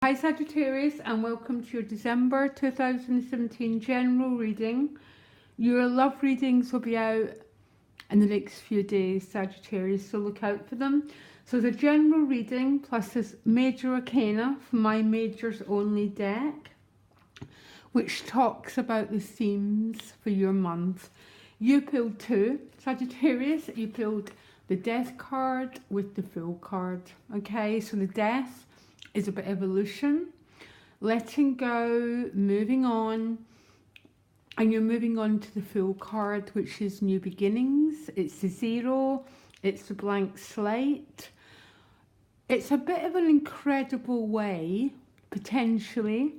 Hi Sagittarius, and welcome to your December 2017 general reading. Your love readings will be out in the next few days, Sagittarius, so look out for them. So the general reading plus this major arcana from my majors only deck, which talks about the themes for your month. You pulled two, Sagittarius. You pulled the Death card with the Fool card. Okay, so the Death is about evolution, letting go, moving on, and you're moving on to the Fool card, which is new beginnings. It's the Zero, it's the blank slate. It's a bit of an incredible way, potentially,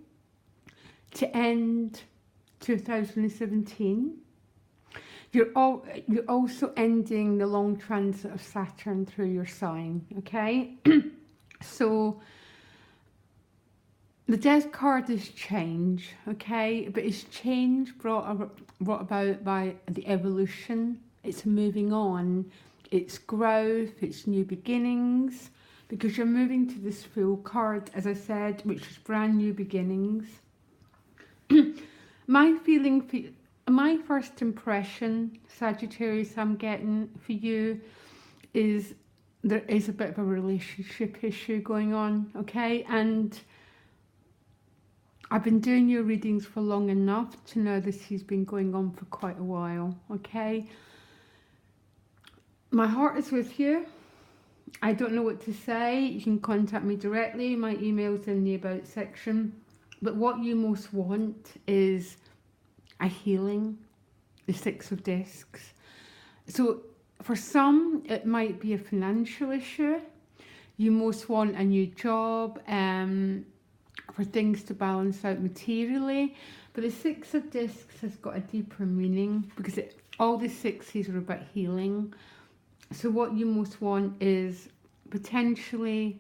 to end 2017. You're also ending the long transit of Saturn through your sign, okay? So the Death card is change, okay? But it's change brought about by the evolution. It's moving on. It's growth. It's new beginnings. Because you're moving to this Fool card, as I said, which is brand new beginnings. My first impression, Sagittarius, I'm getting for you is there is a bit of a relationship issue going on, okay? And I've been doing your readings for long enough to know this has been going on for quite a while, okay? My heart is with you. I don't know what to say. You can contact me directly. My email's in the About section. But what you most want is a healing, the Six of Discs. So for some, it might be a financial issue. You most want a new job, for things to balance out materially. But the Six of Discs has got a deeper meaning because all the sixes are about healing. So what you most want is potentially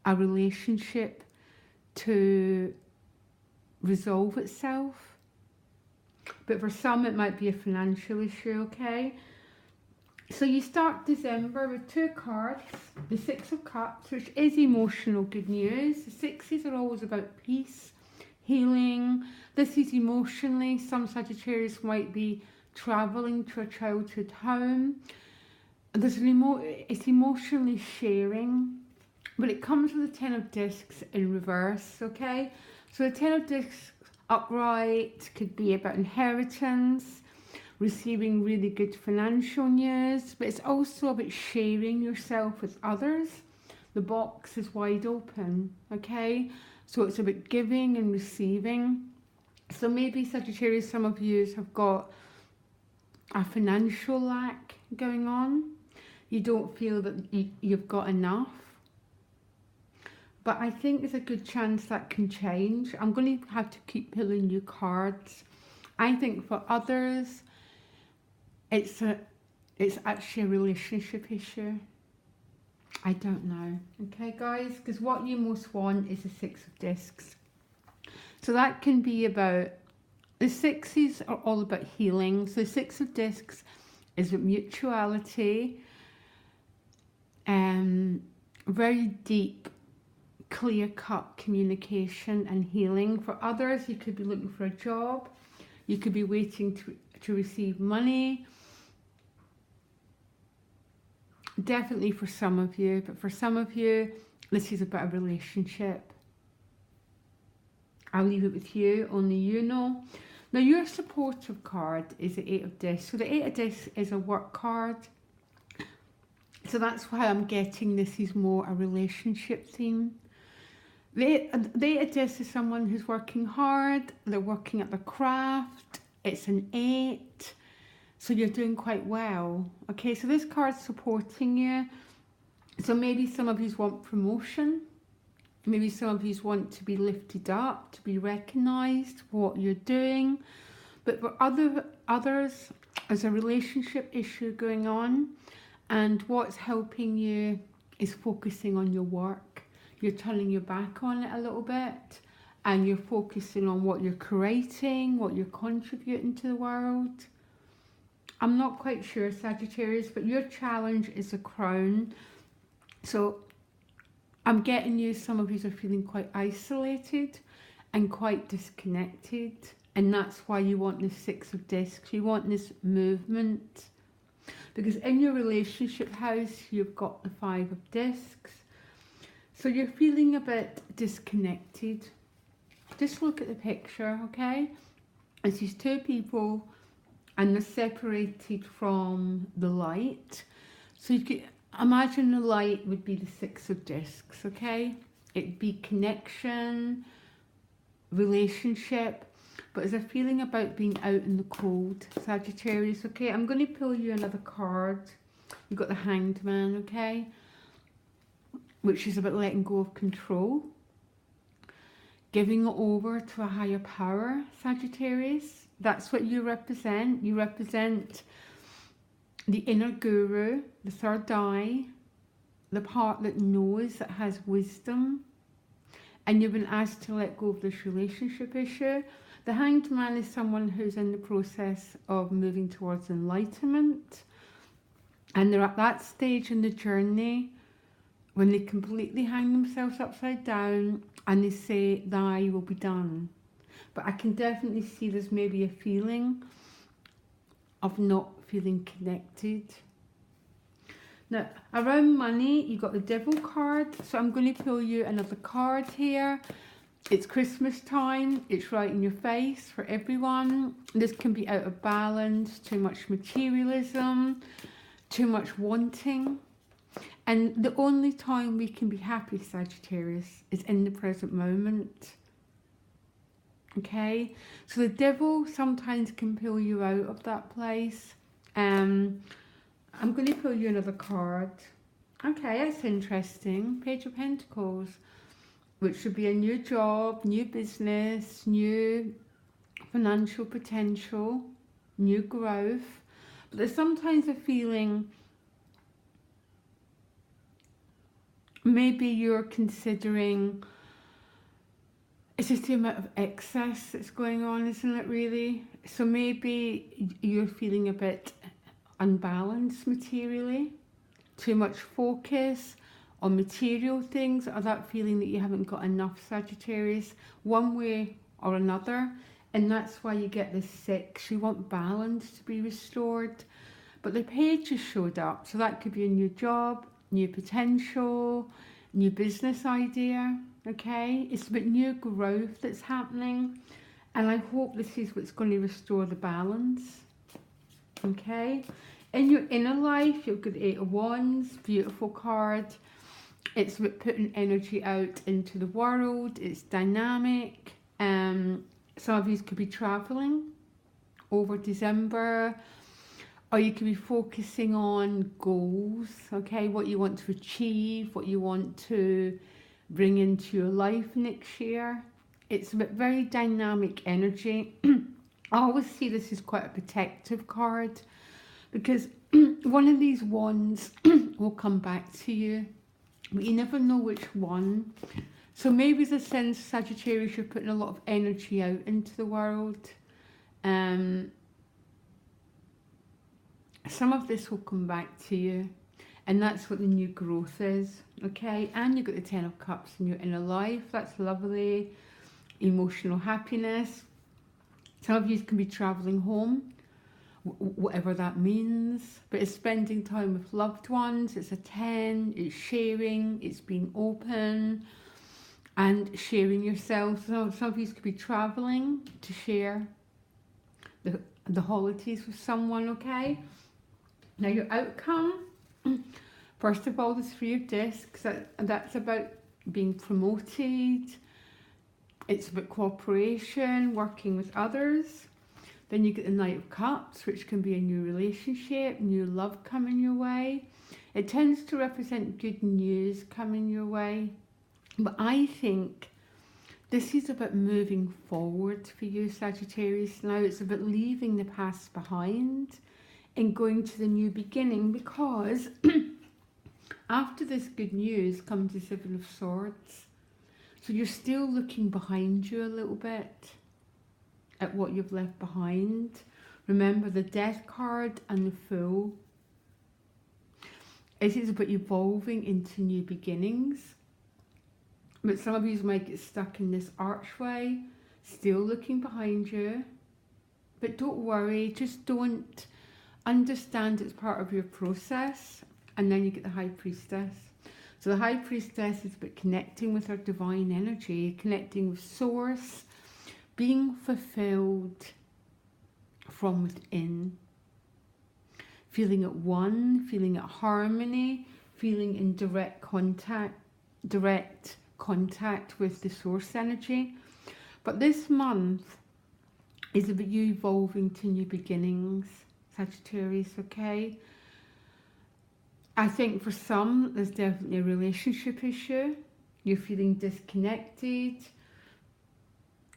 a relationship to resolve itself. But for some it might be a financial issue, okay? So you start December with two cards, the Six of Cups, which is emotional good news. The sixes are always about peace, healing. This is emotionally. Some Sagittarius might be travelling to a childhood home. It's emotionally sharing, but it comes with the Ten of Discs in reverse, okay? So the Ten of Discs upright could be about inheritance, receiving really good financial news, but it's also about sharing yourself with others. The box is wide open, okay? So it's about giving and receiving. So maybe Sagittarius, some of you have got a financial lack going on. You don't feel that you've got enough. But I think there's a good chance that can change. I'm going to have to keep pulling new cards. I think for others, it's actually a relationship issue. I don't know. Okay, guys? Because what you most want is the Six of Discs. So that can be about... The sixes are all about healing. So the Six of Discs is about mutuality. Very deep, clear-cut communication and healing. For others, you could be looking for a job. You could be waiting to receive money. Definitely for some of you, but for some of you, this is about a relationship. I'll leave it with you, only you know. Now, your supportive card is the Eight of Discs. So the Eight of Discs is a work card. So that's why I'm getting this is more a relationship theme. The Eight of Discs is someone who's working hard. They're working at their craft. It's an 8. So you're doing quite well. Okay, so this card's supporting you. So maybe some of you want promotion. Maybe some of you want to be lifted up, to be recognised for what you're doing. But for others, there's a relationship issue going on. And what's helping you is focusing on your work. You're turning your back on it a little bit. And you're focusing on what you're creating, what you're contributing to the world. I'm not quite sure, Sagittarius, but your challenge is a crown. So I'm getting you, some of you are feeling quite isolated and quite disconnected. And that's why you want this Six of Discs. You want this movement. Because in your relationship house, you've got the Five of Discs. So you're feeling a bit disconnected. Just look at the picture, okay? It's these two people and they're separated from the light. So you could imagine the light would be the Six of Discs, okay? It'd be connection, relationship, but there's a feeling about being out in the cold, Sagittarius, okay? I'm going to pull you another card. You've got the Hanged Man, okay? Which is about letting go of control, giving it over to a higher power, Sagittarius. That's what you represent. You represent the inner guru, the third eye, the part that knows, that has wisdom. And you've been asked to let go of this relationship issue. The Hanged Man is someone who's in the process of moving towards enlightenment. And they're at that stage in the journey when they completely hang themselves upside down and they say, thy will be done. But I can definitely see there's maybe a feeling of not feeling connected. Now, around money, you got the Devil card. So I'm going to pull you another card here. It's Christmas time. It's right in your face for everyone. This can be out of balance, too much materialism, too much wanting. And the only time we can be happy, Sagittarius, is in the present moment. Okay? So the Devil sometimes can pull you out of that place. I'm going to pull you another card. Okay, that's interesting. Page of Pentacles, which should be a new job, new business, new financial potential, new growth. But there's sometimes a feeling maybe you're considering, it's just the amount of excess that's going on, isn't it, really? So maybe you're feeling a bit unbalanced materially, too much focus on material things, or that feeling that you haven't got enough, Sagittarius, one way or another. And that's why you get this Six. You want balance to be restored. But the Page has showed up, so that could be a new job, new potential, new business idea, okay? It's about new growth that's happening, and I hope this is what's going to restore the balance, okay? In your inner life, you've got the Eight of Wands, beautiful card. It's about putting energy out into the world. It's dynamic. Some of you could be traveling over December, or you could be focusing on goals, okay? What you want to achieve, what you want to bring into your life next year. It's a very dynamic energy. I always see this as quite a protective card, because one of these wands will come back to you, but you never know which one. So maybe the sense, Sagittarius, you're putting a lot of energy out into the world. Some of this will come back to you, and that's what the new growth is, okay? And you've got the Ten of Cups in your inner life. That's lovely. Emotional happiness. Some of you can be traveling home, whatever that means, but it's spending time with loved ones. It's a 10, it's sharing, it's being open and sharing yourself. So some of you could be traveling to share the holidays with someone, okay? Now your outcome, first of all, the Three of Discs, that's about being promoted. It's about cooperation, working with others. Then you get the Knight of Cups, which can be a new relationship, new love coming your way. It tends to represent good news coming your way. But I think this is about moving forward for you, Sagittarius. Now it's about leaving the past behind and going to the new beginning, because after this good news comes the Seven of Swords. So you're still looking behind you a little bit at what you've left behind. Remember the Death card and the Fool. It is about evolving into new beginnings. But some of you might get stuck in this archway, still looking behind you. But don't worry, just don't understand it's part of your process. And then you get the High Priestess. So the High Priestess is about connecting with our divine energy, connecting with Source, being fulfilled from within, feeling at one, feeling at harmony, feeling in direct contact with the Source energy. But this month is about you evolving to new beginnings, Sagittarius, okay? I think for some, there's definitely a relationship issue. You're feeling disconnected,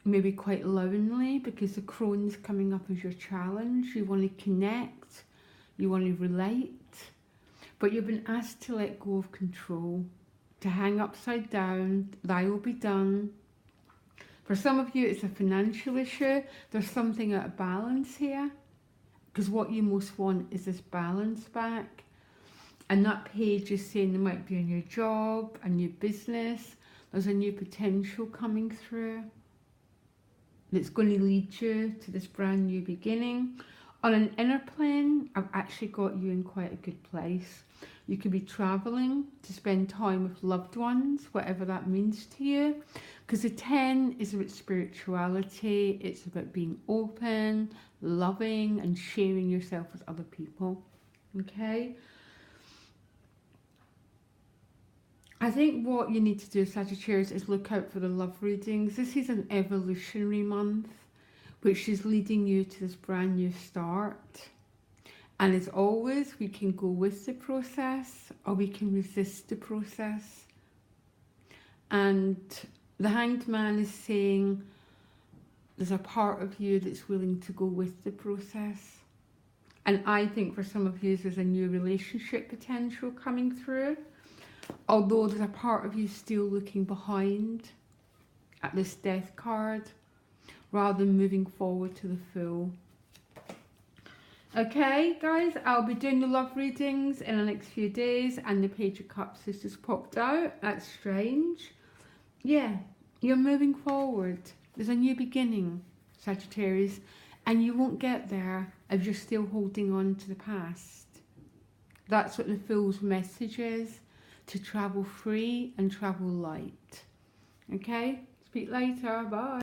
maybe quite lonely because the crone's coming up as your challenge. You want to connect, you want to relate, but you've been asked to let go of control, to hang upside down, thy will be done. For some of you, it's a financial issue. There's something out of balance here, because what you most want is this balance back. And that page is saying there might be a new job, a new business. There's a new potential coming through that's going to lead you to this brand new beginning. On an inner plane, I've actually got you in quite a good place. You could be traveling to spend time with loved ones, whatever that means to you. Because the 10 is about spirituality. It's about being open, loving, and sharing yourself with other people. Okay? I think what you need to do, Sagittarius, is look out for the love readings. This is an evolutionary month, which is leading you to this brand new start. And as always, we can go with the process or we can resist the process. And the Hanged Man is saying there's a part of you that's willing to go with the process. And I think for some of you, there's a new relationship potential coming through. Although there's a part of you still looking behind at this Death card, rather than moving forward to the Fool. Okay, guys, I'll be doing the love readings in the next few days, and the Page of Cups has just popped out. That's strange. Yeah, you're moving forward. There's a new beginning, Sagittarius, and you won't get there if you're still holding on to the past. That's what the Fool's message is. To travel free and travel light. Okay? Speak later. Bye.